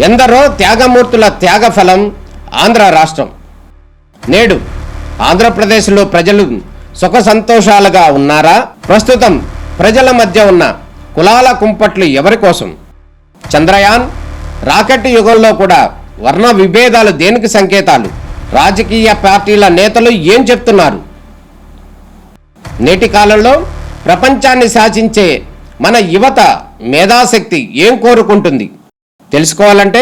ఎందరో త్యాగమూర్తుల త్యాగఫలం ఆంధ్ర రాష్ట్రం. నేడు ఆంధ్రప్రదేశ్లో ప్రజలు సుఖ సంతోషాలుగా ఉన్నారా? ప్రస్తుతం ప్రజల మధ్య ఉన్న కులాల కుంపట్లు ఎవరి కోసం? చంద్రయాన్ రాకెట్ యుగంలో కూడా వర్ణ విభేదాలు దేనికి సంకేతాలు? రాజకీయ పార్టీల నేతలు ఏం చెప్తున్నారు? నేటి కాలంలో ప్రపంచాన్ని శాసించే మన యువత మేధాశక్తి ఏం కోరుకుంటుంది? తెలుసుకోవాలంటే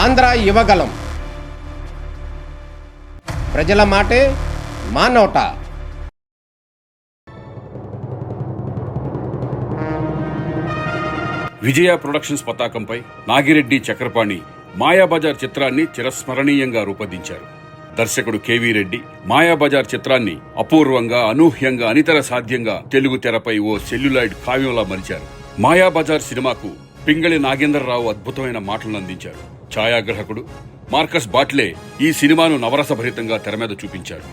ఆంధ్ర యువగలం. ప్రజల మాటే మా నోట. విజయ ప్రొడక్షన్స్ పతాకంపై నాగిరెడ్డి చక్రపాణి మాయాబజార్ చిత్రాన్ని చిరస్మరణీయంగా రూపొందించారు. దర్శకుడు కేవీ రెడ్డి మాయాబజార్ చిత్రాన్ని అపూర్వంగా, అనూహ్యంగా, అనితర సాధ్యంగా తెలుగు తెరపై ఓ సెల్యులాయిడ్ కావ్యంలా మలిచారు. మాయాబజార్ సినిమాకు పింగళి నాగేంద్రరావు అద్భుతమైన మాటలను అందించారు. ఛాయాగ్రాహకుడు మార్కస్ బాట్లే ఈ సినిమాను నవరసభరితంగా తెరమీద చూపించారు.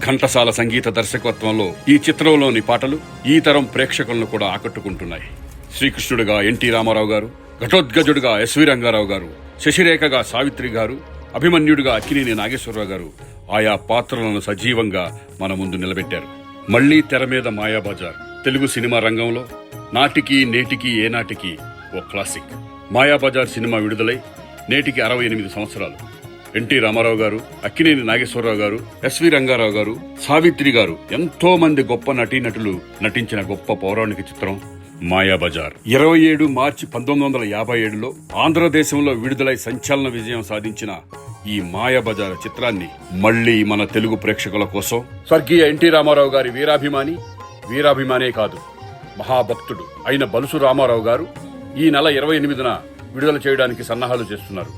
ఘంటసాల సంగీత దర్శకత్వంలో ఈ చిత్రంలోని పాటలు ఈ తరం ప్రేక్షకులను కూడా ఆకట్టుకుంటున్నాయి. శ్రీకృష్ణుడిగా ఎన్టీ రామారావు గారు, ఘటోద్గజుడిగా ఎస్వి రంగారావు గారు, శశిరేఖగా సావిత్రి గారు, అభిమన్యుడిగా అక్కినేని నాగేశ్వరరావు గారు ఆయా పాత్రలను సజీవంగా మన ముందు నిలబెట్టారు. మళ్లీ తెర మీద మాయాబజార్ తెలుగు సినిమా రంగంలో నాటికి నేటికి ఏనాటికి ఓ క్లాసిక్. మాయాబజార్ సినిమా విడుదలై నేటికి 68 సంవత్సరాలు. ఎన్టీ రామారావు గారు, అక్కినేని నాగేశ్వరరావు గారు, ఎస్వి రంగారావు గారు, సావిత్రి గారు, ఎంతో మంది గొప్ప నటీనటులు నటించిన గొప్ప పౌరాణిక చిత్రం మాయాబజార్. 27 మార్చి 1957లో ఆంధ్రదేశంలో విడుదలై సంచలన విజయం సాధించిన ఈ మాయాబజార్ చిత్రాన్ని మళ్లీ మన తెలుగు ప్రేక్షకుల కోసం స్వర్గీయ ఎన్టీ రామారావు గారి వీరాభిమానే కాదు, మహాభక్తుడు అయిన బలుసు రామారావు గారు ఈ నెల 28న విడుదల చేయడానికి సన్నాహాలు చేస్తున్నారు.